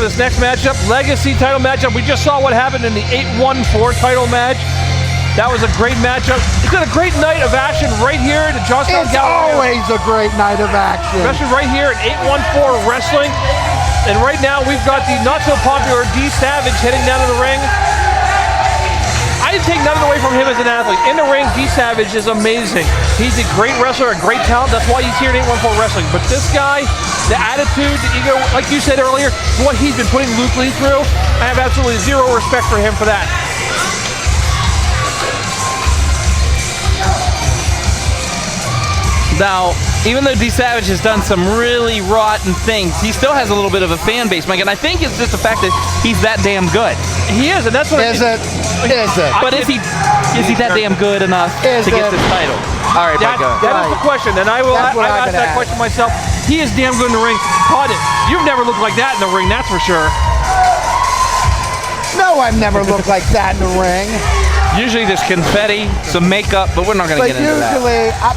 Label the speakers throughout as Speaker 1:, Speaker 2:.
Speaker 1: this next matchup, Legacy title matchup. We just saw what happened in the 8-1-4 title match. That was a great matchup. It's been a great night of action right here at the Johnstown Gallery.
Speaker 2: Always a great night of action.
Speaker 1: Especially right here at 8-1-4 Wrestling. And right now we've got the not-so-popular D Savage heading down to the ring. I didn't take nothing away from him as an athlete. In the ring, D Savage is amazing. He's a great wrestler, a great talent. That's why he's here at 8-1-4 Wrestling. But this guy, the attitude, the ego, like you said earlier, what he's been putting Luke Lee through, I have absolutely zero respect for him for that.
Speaker 3: Now, even though D Savage has done some really rotten things, he still has a little bit of a fan base, Mike, and I think it's just the fact that he's that damn good.
Speaker 1: He is, and that's what
Speaker 2: Is it?
Speaker 3: But is he that damn good enough to get this title? All right, Mike, go ahead.
Speaker 1: That is the question, and I ask that question myself. He is damn good in the ring. Todd, you've never looked like that in the ring, that's for sure.
Speaker 2: No, I've never looked like that in the ring.
Speaker 3: Usually there's confetti, some makeup, but we're not going to get into that.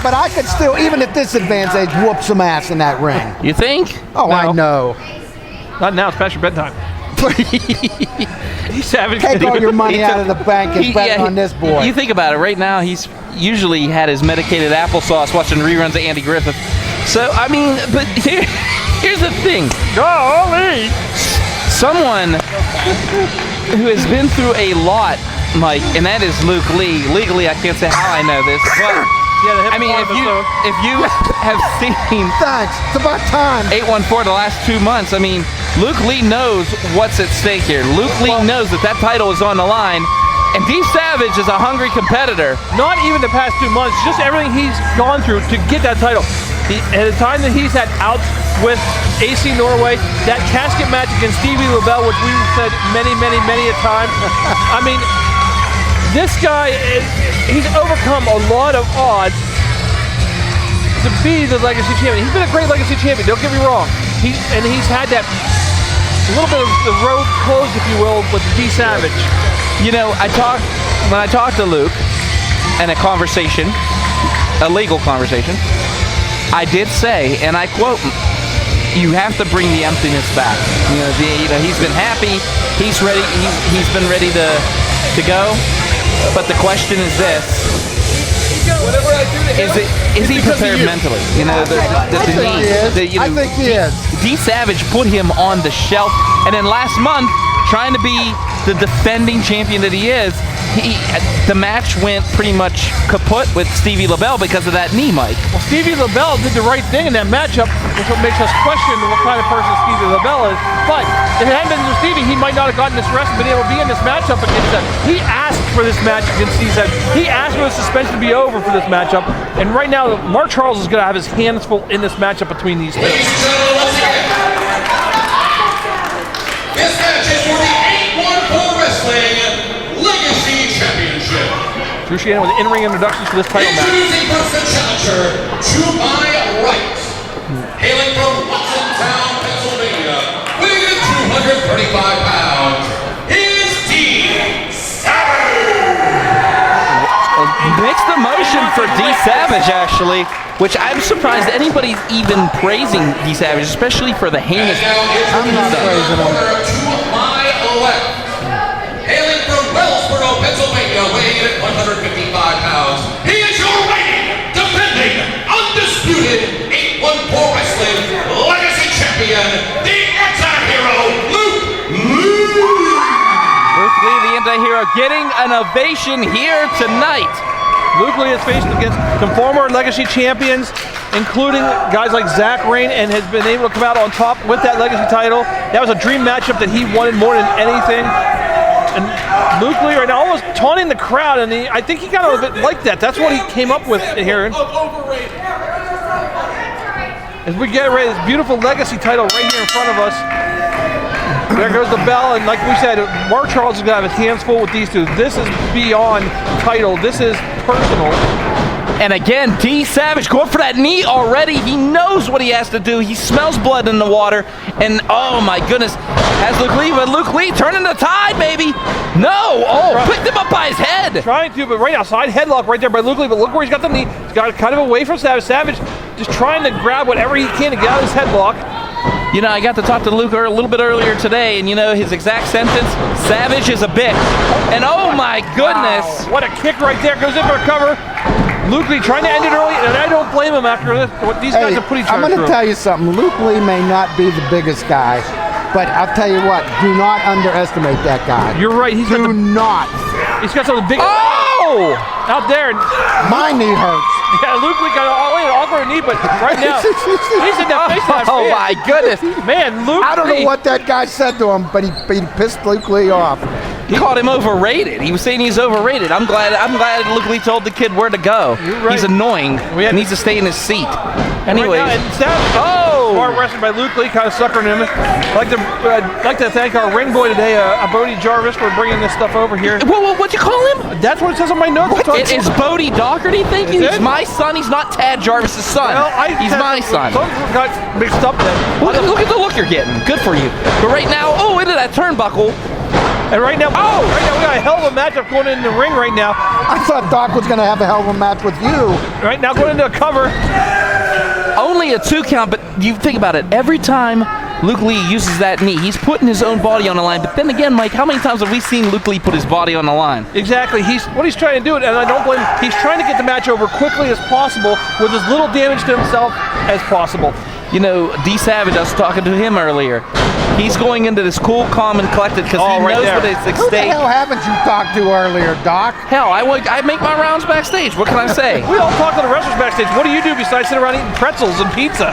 Speaker 2: But I could still, even at this advanced age, whoop some ass in that ring.
Speaker 3: You think?
Speaker 2: Oh, no. I know.
Speaker 1: Not now, it's past your bedtime. He's savage.
Speaker 2: Take all your money out of the bank and bet on this boy.
Speaker 3: You think about it, right now he's usually had his medicated applesauce watching reruns of Andy Griffith. So, I mean, but here's the thing.
Speaker 1: Golly!
Speaker 3: Someone who has been through a lot, Mike, and that is Luke Lee. Legally, I can't say how I know this, but I mean, if you have seen
Speaker 2: thanks, it's about time
Speaker 3: 8-1-4 the last 2 months, I mean, Luke Lee knows what's at stake here. Luke Lee knows that title is on the line, and D Savage is a hungry competitor.
Speaker 1: Not even the past 2 months, just everything he's gone through to get that title. At the time that he's had outs with AC Norway, that casket match against Stevie LaBelle, which we've said many a time. I mean, this guy, he's overcome a lot of odds to be the Legacy Champion. He's been a great Legacy Champion, don't get me wrong. He's had that little bit of the road closed, if you will, with D Savage.
Speaker 3: You know, when I talked to Luke in a conversation, a legal conversation, I did say, and I quote, you have to bring the emptiness back. You know, he's been happy, he's ready, he's been ready to go. But the question is this: is he prepared mentally? You know,
Speaker 2: I think he is.
Speaker 3: D Savage put him on the shelf, and then last month, trying to be the defending champion that he is, the match went pretty much kaput with Stevie LaBelle because of that knee, Mike.
Speaker 1: Well, Stevie LaBelle did the right thing in that matchup, which what makes us question what kind of person Stevie LaBelle is. But if it hadn't been for Stevie, he might not have gotten this rest and been able to be in this matchup against them. He asked for this match against Steve Savage. He asked for the suspension to be over for this matchup. And right now, Mark Charles is going to have his hands full in this matchup between these two.
Speaker 4: This match is for the 8-1-4 Wrestling Legacy Championship.
Speaker 1: Drew Shannon with in-ring introductions for this title match.
Speaker 4: Introducing first the challenger to my right, hailing from Watsontown, Pennsylvania, weighing in 235 pounds, is D Savage.
Speaker 3: Mixed emotion for D Savage, actually, which I'm surprised anybody's even praising D Savage, especially for the heinous.
Speaker 4: I'm not praising him. To my left, hailing from Wellsboro, Pennsylvania, weighing in at 155 pounds, he is your reigning, defending, undisputed 8-1-4 Wrestling Legacy Champion, the Antihero, Luke Lee.
Speaker 3: Luke Lee, the Antihero, getting an ovation here tonight.
Speaker 1: Luke Lee has faced against some former Legacy champions, including guys like Zach Rain, and has been able to come out on top with that Legacy title. That was a dream matchup that he wanted more than anything. And Luke Lee right now almost taunting the crowd, and I think he got a bit like that. That's what he came up with here. As we get ready, this beautiful Legacy title right here in front of us. There goes the bell, and like we said, Mark Charles is going to have his hands full with these two. This is beyond title. This is personal.
Speaker 3: And again, D Savage going for that knee already. He knows what he has to do. He smells blood in the water. And oh my goodness, has Luke Lee, but Luke Lee turning the tide, baby. No, picked him up by his head.
Speaker 1: Trying to, but right outside, headlock right there by Luke Lee, but look where he's got the knee. He's got it kind of away from Savage. Savage just trying to grab whatever he can to get out of his headlock.
Speaker 3: You know, I got to talk to Luke a little bit earlier today, and you know his exact sentence: "Savage is a bitch." And oh my goodness,
Speaker 1: Wow. What a kick right there! Goes in for a cover. Luke Lee trying to end it early, and I don't blame him after this. What these guys
Speaker 2: Hey,
Speaker 1: have put each
Speaker 2: I'm
Speaker 1: other
Speaker 2: going to
Speaker 1: through.
Speaker 2: tell you something. Luke Lee may not be the biggest guy, but I'll tell you what, do not underestimate that guy.
Speaker 1: You're right. He's got
Speaker 2: Do not.
Speaker 1: he's got some of the big
Speaker 3: oh!
Speaker 1: out there.
Speaker 2: My knee hurts.
Speaker 1: Yeah, Luke Lee got all in awkward knee, but right now he's in the face of that
Speaker 3: Oh
Speaker 1: fan.
Speaker 3: my goodness!
Speaker 1: Man, Luke
Speaker 2: I don't
Speaker 1: Lee.
Speaker 2: know what that guy said to him, but he pissed Luke Lee off.
Speaker 3: He called him overrated. He was saying he's overrated. I'm glad Luke Lee told the kid where to go.
Speaker 1: You're right.
Speaker 3: He's annoying.
Speaker 1: We had-
Speaker 3: He needs to stay in his seat.
Speaker 1: Right
Speaker 3: Anyways,
Speaker 1: now, and Savage, smart wrestling by Luke Lee, kind of suckering him. I'd like to thank our ring boy today, Bodie Jarvis, for bringing this stuff over here.
Speaker 3: what'd you call him?
Speaker 1: That's what it says on my notes.
Speaker 3: It is Bodie Doherty, thank you.
Speaker 1: Is
Speaker 3: He's
Speaker 1: it?
Speaker 3: my son. He's not Tad Jarvis's son.
Speaker 1: Well,
Speaker 3: He's my son.
Speaker 1: Some got mixed up then.
Speaker 3: Look at the look you're getting. Good for you. But right now, into that turnbuckle.
Speaker 1: And right now, we got a hell of a matchup going in the ring right now.
Speaker 2: I thought Doc was going to have a hell of a match with you.
Speaker 1: Right now, going into a cover.
Speaker 3: Only a 2 count, but you think about it. Every time Luke Lee uses that knee, he's putting his own body on the line. But then again, Mike, how many times have we seen Luke Lee put his body on the line?
Speaker 1: Exactly. What he's trying to do, and I don't blame him, he's trying to get the match over quickly as possible with as little damage to himself as possible.
Speaker 3: You know, D Savage, I was talking to him earlier. He's going into this cool, calm, and collected because he
Speaker 1: right
Speaker 3: knows
Speaker 1: there.
Speaker 3: what it's at
Speaker 2: Who the
Speaker 3: stake.
Speaker 2: hell haven't you talked to earlier, Doc?
Speaker 3: Hell, I make my rounds backstage. What can I say?
Speaker 1: We all talk to the wrestlers backstage. What do you do besides sit around eating pretzels and pizza?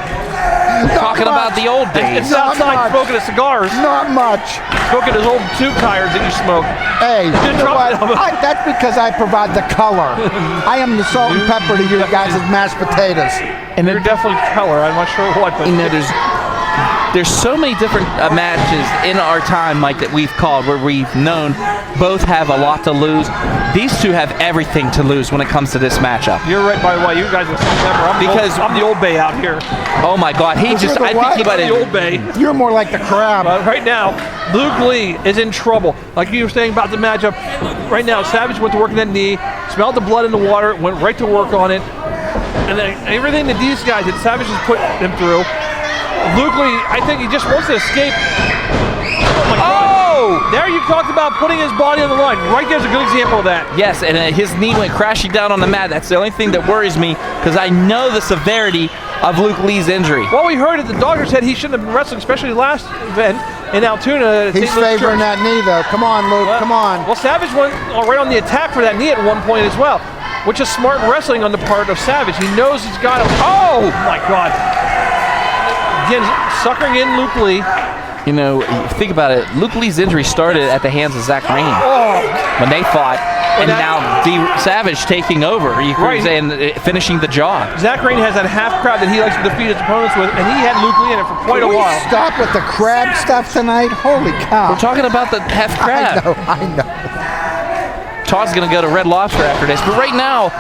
Speaker 3: Talking about the old days.
Speaker 1: It's outside
Speaker 2: much.
Speaker 1: smoking the cigars,
Speaker 2: Not much.
Speaker 1: smoking those old tube tires that you smoke.
Speaker 2: Hey, you know
Speaker 1: drop
Speaker 2: what?
Speaker 1: it.
Speaker 2: That's because I provide the color. I am the salt and pepper to your guys' mashed potatoes.
Speaker 1: And you're definitely color. I'm not sure what, but
Speaker 3: You know, there's so many different matches in our time, Mike, that we've called where we've known both have a lot to lose. These two have everything to lose when it comes to this matchup.
Speaker 1: you're right. By the way, you guys are so clever. I'm the old bay out here.
Speaker 3: Oh my God, I think he might
Speaker 1: The old
Speaker 3: have.
Speaker 1: bay.
Speaker 2: You're more like the crab.
Speaker 1: But right now, Luke Lee is in trouble. Like you were saying about the matchup, right now, Savage went to work on that knee, smelled the blood in the water, went right to work on it. And then everything that these guys did, Savage has put them through. Luke Lee, I think he just wants to escape. Oh my God. There you talked about putting his body on the line. Right there's a good example of that.
Speaker 3: Yes, and his knee went crashing down on the mat. That's the only thing that worries me because I know the severity of Luke Lee's injury.
Speaker 1: Well, we heard that the doctor said he shouldn't have been wrestling, especially last event in Altoona.
Speaker 2: He's favoring that knee, though. Come on, Luke. Come on.
Speaker 1: Well, Savage went right on the attack for that knee at one point as well, which is smart wrestling on the part of Savage. He knows he's got him. Oh my God. Again, suckering in Luke Lee.
Speaker 3: You know, think about it. Luke Lee's injury started at the hands of Zach Rain when they fought, and now Savage taking over. You could say, and finishing the job.
Speaker 1: Zach Rain has that half crowd that he likes to defeat his opponents with, and he had Luke Lee in it for quite a
Speaker 2: Can we
Speaker 1: while.
Speaker 2: stop with the crab stuff tonight? Holy cow.
Speaker 3: We're talking about the half crab.
Speaker 2: I know.
Speaker 3: Todd's going to go to Red Lobster after this. But right now,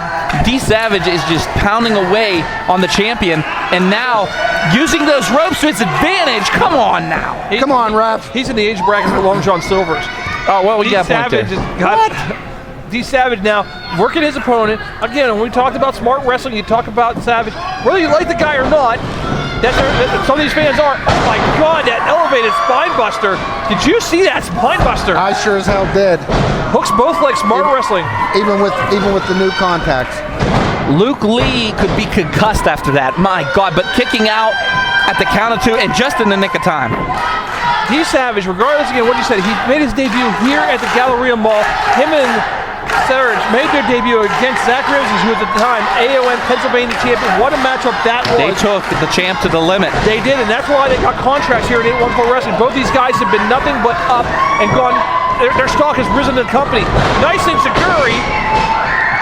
Speaker 3: D Savage is just pounding away on the champion, and now using those ropes to his advantage. Come on now.
Speaker 2: Come on, ref.
Speaker 1: He's in the age bracket for Long John Silver's.
Speaker 3: Oh, well, we
Speaker 1: D
Speaker 3: got a point there.
Speaker 1: Savage has got D Savage now working his opponent. Again, when we talked about smart wrestling, you talk about Savage. Whether you like the guy or not, that some of these fans are. Oh my God, that elevated spine buster. Did you see that spine buster?
Speaker 2: I sure as hell did.
Speaker 1: Hooks both legs, smart wrestling.
Speaker 2: Even with the new contacts.
Speaker 3: Luke Lee could be concussed after that. My God, but kicking out at the count of 2 and just in the nick of time.
Speaker 1: D Savage, regardless again what you said, he made his debut here at the Galleria Mall. Him and Savage made their debut against Zach Ramsey, who was at the time AON Pennsylvania champion. What a matchup that was.
Speaker 3: They took the champ to the limit.
Speaker 1: They did, and that's why they got contracts here at 814 Wrestling. Both these guys have been nothing but up and gone. Their stock has risen in the company. Nice and Seguri.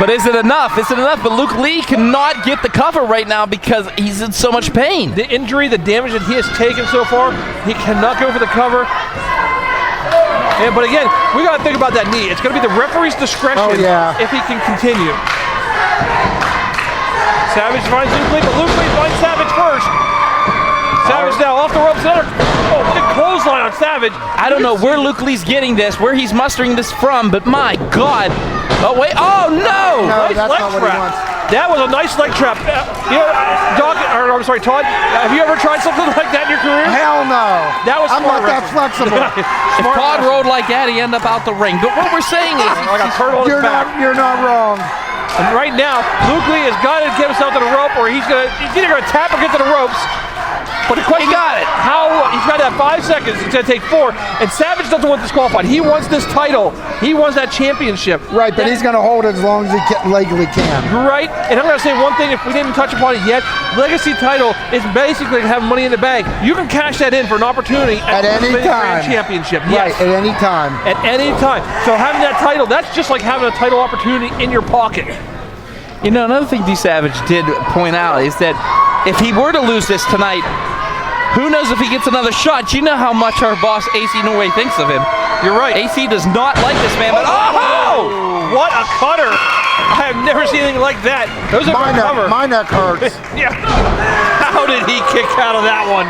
Speaker 3: But is it enough? Is it enough? But Luke Lee cannot get the cover right now because he's in so much pain.
Speaker 1: The injury, the damage that he has taken so far, he cannot go for the cover. Yeah, but again, we got to think about that knee. It's going to be the referee's discretion if he can continue. Savage finds Luke Lee, but Luke Lee finds Savage first. Savage now off the ropes. Big clothesline on Savage.
Speaker 3: I don't know where Luke Lee's getting this, where he's mustering this from, but my God. Oh, wait. Oh, no.
Speaker 2: No,
Speaker 1: Nice
Speaker 2: that's
Speaker 1: leg
Speaker 2: not what
Speaker 1: trap.
Speaker 2: he wants.
Speaker 1: That was a nice leg trap. Todd, have you ever tried something like that in your career?
Speaker 2: Hell no.
Speaker 1: That was
Speaker 2: I'm
Speaker 1: smart
Speaker 2: not that
Speaker 1: wrestling.
Speaker 2: flexible.
Speaker 3: If Todd rode like that, he ended up out the ring. But what we're saying is,
Speaker 1: Like a turtle on his back.
Speaker 2: You're not wrong.
Speaker 1: And right now, Luke Lee has got to get himself to the rope, or he's either going to tap or get to the ropes. But the question,
Speaker 3: He got it.
Speaker 1: How he's got that 5 seconds. It's going to take 4. And Savage doesn't want disqualified. He wants this title. He wants that championship.
Speaker 2: Right, but he's going to hold it as long as he legally can.
Speaker 1: Right. And I'm going to say one thing. If we didn't touch upon it yet, Legacy title is basically having money in the bank. You can cash that in for an opportunity
Speaker 2: At any
Speaker 1: the
Speaker 2: time.
Speaker 1: Grand Championship.
Speaker 2: Right,
Speaker 1: Yes.
Speaker 2: at any time.
Speaker 1: At any time. So having that title, that's just like having a title opportunity in your pocket.
Speaker 3: you know, another thing D Savage did point out is that if he were to lose this tonight, who knows if he gets another shot? You know how much our boss AC Norway thinks of him.
Speaker 1: You're right.
Speaker 3: AC does not like this man, but oh!
Speaker 1: What a cutter! I have never seen anything like that. Those are cover.
Speaker 2: My neck hurts.
Speaker 1: Yeah. How did he kick out of that one?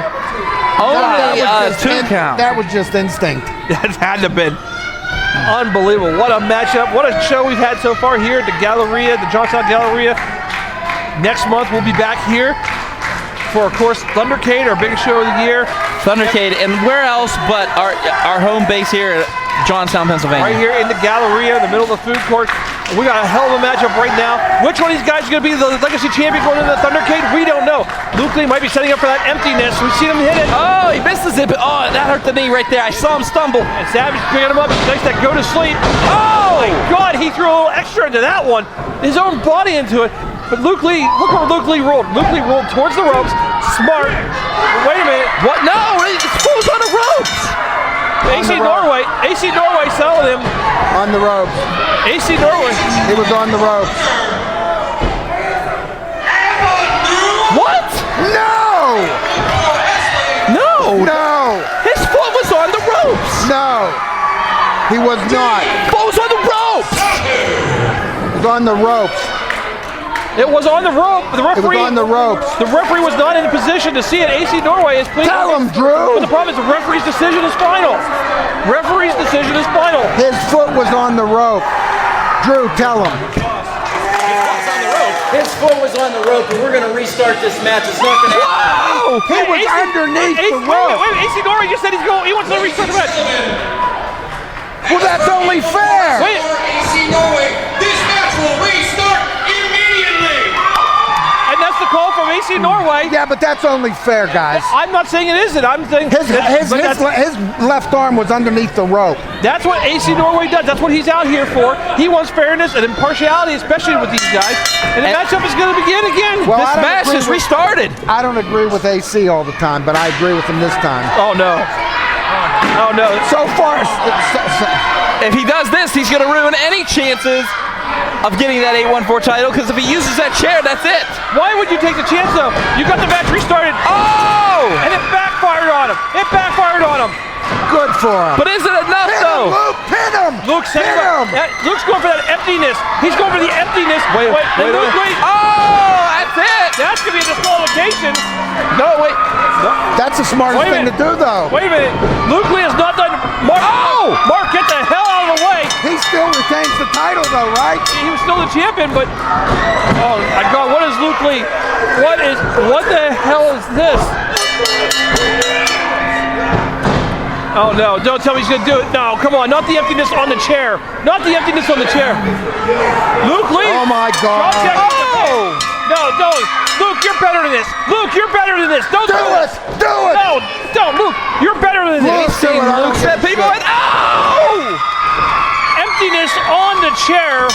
Speaker 3: Only
Speaker 2: just
Speaker 3: 2 count.
Speaker 2: That was just instinct.
Speaker 1: That had to have been unbelievable. What a matchup. What a show we've had so far here at the Galleria, the Johnstown Galleria. Next month we'll be back here for, of course, Thundercade, our biggest show of the year.
Speaker 3: Thundercade, and where else but our home base here at Johnstown, Pennsylvania.
Speaker 1: Right here in the Galleria, in the middle of the food court. We got a hell of a matchup right now. Which one of these guys is going to be the Legacy Champion going into the Thundercade? We don't know. Luke Lee might be setting up for that emptiness. We've seen him hit it.
Speaker 3: Oh, he misses it, but oh, that hurt the knee right there. I saw him stumble.
Speaker 1: And Savage picking him up. Nice that go to sleep. Oh my God, he threw a little extra into that one. His own body into it. But Luke Lee, look where Luke Lee rolled. Luke Lee rolled towards the ropes. Smart. But wait a minute.
Speaker 3: What? No, it's close on the ropes.
Speaker 1: AC Norway selling him.
Speaker 2: On the ropes.
Speaker 1: AC Norway.
Speaker 2: He was on the ropes.
Speaker 3: What?
Speaker 2: No!
Speaker 3: No.
Speaker 2: No!
Speaker 3: His foot was on the ropes.
Speaker 2: No! He was not.
Speaker 3: Foot was on the ropes.
Speaker 2: He was on the ropes.
Speaker 1: It was on the rope. The
Speaker 2: It was
Speaker 1: referee.
Speaker 2: on the ropes.
Speaker 1: The referee was not in a position to see it. AC Norway is pleading.
Speaker 2: Tell him, Drew.
Speaker 1: But the problem is the referee's decision is final. Referee's decision is final.
Speaker 2: His foot was on the rope. Drew, tell him.
Speaker 5: His foot was on the rope, and we're going to restart this match. It's not going to happen.
Speaker 2: He was underneath the rope.
Speaker 1: Wait, AC Norway just said he wants to restart the match.
Speaker 2: Well, that's only fair.
Speaker 1: Wait.
Speaker 4: For AC Norway, this match will restart immediately.
Speaker 1: And that's the call from AC Norway.
Speaker 2: Yeah, but that's only fair, guys.
Speaker 1: I'm not saying it isn't. I'm saying
Speaker 2: His left arm was underneath the rope.
Speaker 1: that's what AC Norway does. That's what he's out here for. He wants fairness and impartiality, especially with these guys. And the matchup is going to begin again.
Speaker 2: Well,
Speaker 3: This
Speaker 2: I don't
Speaker 3: match
Speaker 2: agree
Speaker 3: is
Speaker 2: with-
Speaker 3: restarted.
Speaker 2: I don't agree with AC all the time, but I agree with him this time.
Speaker 1: Oh no. Oh no.
Speaker 2: So far,
Speaker 3: If he does this, he's going to ruin any chances of getting that 814 title, because if he uses that chair, that's it.
Speaker 1: Why would you take the chance though? You got the match restarted.
Speaker 3: Oh!
Speaker 1: And it backfired on him. It backfired on him.
Speaker 2: good for him.
Speaker 3: But is it enough,
Speaker 2: Pin him,
Speaker 3: though?
Speaker 2: Luke, pin him.
Speaker 1: Luke's
Speaker 2: pin him.
Speaker 1: Luke's going for that emptiness. He's going for the emptiness. Wait.
Speaker 3: Oh, that's it.
Speaker 1: That's going to be a disqualification.
Speaker 3: No, wait.
Speaker 2: That's the smartest
Speaker 1: Wait a
Speaker 2: thing to
Speaker 1: minute.
Speaker 2: do, though.
Speaker 1: Wait a minute. Luke Lee has not done. Mark, Mark, get the hell out of the way.
Speaker 2: He still retains the title, though, right?
Speaker 1: He was still the champion, but oh my God, what is Luke Lee? What the hell is this? Oh no, don't tell me he's gonna do it. No, come on, not the emptiness on the chair. Not the emptiness on the chair. Luke Lee.
Speaker 2: Oh my God.
Speaker 1: Drop kick.
Speaker 3: Oh!
Speaker 1: No, don't. Luke, you're better than this. Luke, you're better than this. Don't
Speaker 2: Do it. Do it.
Speaker 1: No, don't. Luke, you're better than
Speaker 2: Luke,
Speaker 1: this.
Speaker 2: do it. I don't
Speaker 3: Luke
Speaker 2: give
Speaker 3: said
Speaker 2: a
Speaker 3: people
Speaker 2: shit.
Speaker 3: went, oh!
Speaker 1: Emptiness on the chair.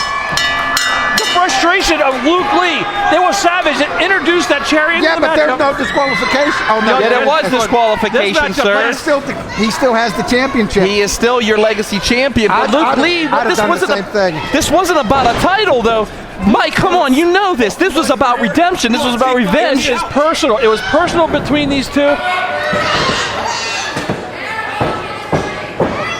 Speaker 1: The frustration of Luke Lee. They were savage and introduced that chair into
Speaker 2: Yeah,
Speaker 1: the
Speaker 2: but there's
Speaker 1: matchup.
Speaker 2: no disqualification. Oh no,
Speaker 3: Yeah, there was
Speaker 1: This
Speaker 3: disqualification,
Speaker 1: matchup
Speaker 3: sir.
Speaker 1: lasts-
Speaker 2: He still has the championship.
Speaker 3: He is still your legacy champion. But Luke Lee,
Speaker 2: I'd have done the same thing.
Speaker 3: This wasn't about a title, though. Mike, come on, you know this. This was about redemption. This was about revenge.
Speaker 1: It's personal. It was personal between these two.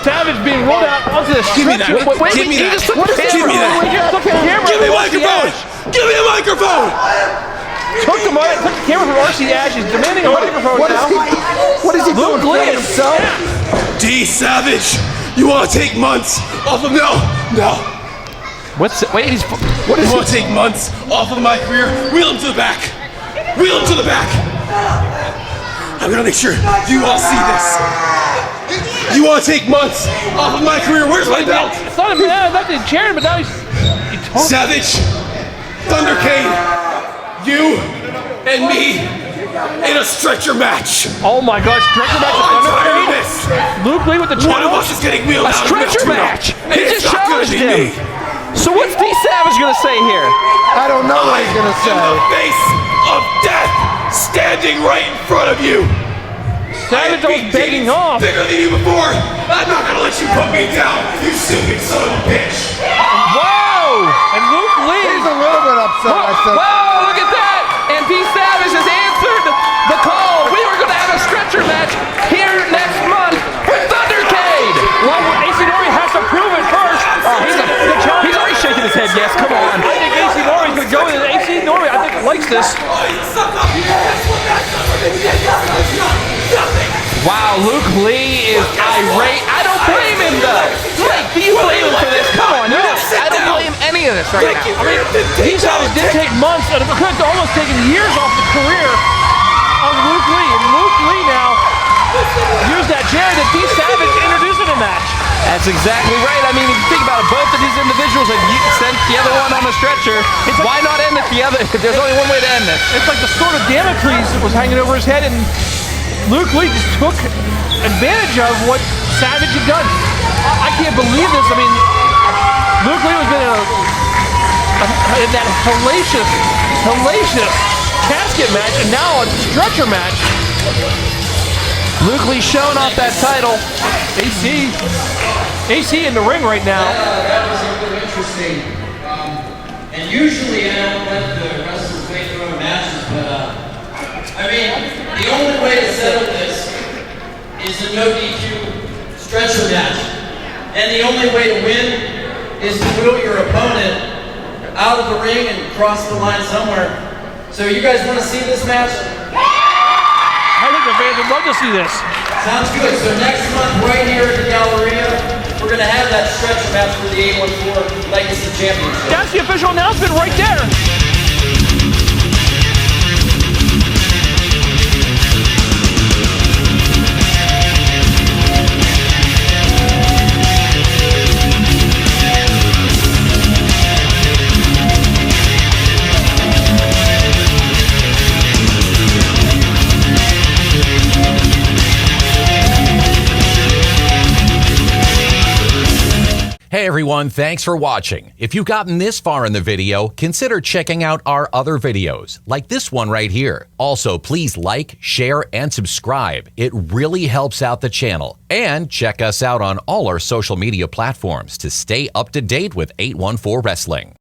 Speaker 1: Savage being rolled out onto the
Speaker 6: Give me that.
Speaker 3: Wait,
Speaker 6: Give me
Speaker 3: he
Speaker 6: that.
Speaker 3: just took
Speaker 2: What
Speaker 3: the
Speaker 2: is he
Speaker 3: camera.
Speaker 2: doing?
Speaker 1: He just took the camera.
Speaker 6: Give me a
Speaker 1: from RC
Speaker 6: microphone!
Speaker 1: Ash.
Speaker 6: Give me a microphone!
Speaker 1: Took the camera from RC Ash. He's demanding a microphone
Speaker 2: What is
Speaker 1: now.
Speaker 2: he doing?
Speaker 1: Luke Lee
Speaker 2: Killing
Speaker 1: is
Speaker 2: himself?
Speaker 6: D Savage, you want to take months off of no.
Speaker 3: Wait, what is
Speaker 6: It won't take months off of my career. Wheel him to the back. Wheel him to the back. I'm gonna make sure you all see this. You want to take months off of my career? Where's my belt?
Speaker 1: It's not the Sharon, but now he's
Speaker 6: Savage, Thundercade, you and me in a stretcher match.
Speaker 1: oh my gosh, stretcher match with
Speaker 6: I'm tired of
Speaker 1: Thundercade.
Speaker 6: this.
Speaker 1: Luke Lee with the
Speaker 6: One of
Speaker 1: challenge.
Speaker 6: us is getting wheeled
Speaker 3: a
Speaker 6: out.
Speaker 3: stretcher match? He
Speaker 6: It's
Speaker 3: just
Speaker 6: not gonna
Speaker 3: challenged
Speaker 6: be
Speaker 3: him.
Speaker 6: me.
Speaker 3: So what's D Savage gonna say here?
Speaker 2: I don't know what he's gonna
Speaker 6: In
Speaker 2: say.
Speaker 6: the face of death, standing right in front of you.
Speaker 1: Savage was begging off.
Speaker 6: Bigger than you before. I'm not gonna let you put me down, you stupid son of a bitch.
Speaker 1: Whoa! And Luke Lee.
Speaker 2: He's a little bit upset. I said,
Speaker 3: Whoa, look at that! And D Savage has answered the call. We were gonna have a stretcher match here next month with Thundercade.
Speaker 1: Well, AC Nori has to prove it first.
Speaker 3: He's already shaking his head. Yes, come on.
Speaker 1: I think AC Nori's going to go with AC Nori. I think likes this.
Speaker 3: Wow, Luke Lee is irate. I don't blame him though. Like, do you blame him for this? Come on, no. I don't blame any of this right now.
Speaker 1: I mean, these guys did take months, and it could have almost taken years off the career of Luke Lee. And Luke Lee now used that chair that D Savage introduced in a match.
Speaker 3: That's exactly right. I mean, if you think about it, both of these individuals have sent the other one on a stretcher. Why not end it the other? There's only one way to end this.
Speaker 1: It's like the sword of Damocles that was hanging over his head, and Luke Lee just took advantage of what Savage had done. I can't believe this. I mean, Luke Lee was in that hellacious casket match, and now a stretcher match.
Speaker 3: Luke Lee showing off that title.
Speaker 1: AC in the ring right now.
Speaker 7: That was really interesting. And usually I don't let the wrestlers make their own matches, but I mean, the only way to settle this is a no DQ stretcher match. And the only way to win is to wheel your opponent out of the ring and cross the line somewhere. So you guys want to see this match?
Speaker 1: I think the fans would love to see this.
Speaker 7: Sounds good. So next month, right here at the Galleria, we're going to have that stretcher match for the 814 Legacy Championship.
Speaker 1: That's the official announcement right there.
Speaker 8: Hey everyone, thanks for watching. If you've gotten this far in the video, consider checking out our other videos, like this one right here. Also, please like, share, and subscribe. It really helps out the channel. And check us out on all our social media platforms to stay up to date with 814 Wrestling.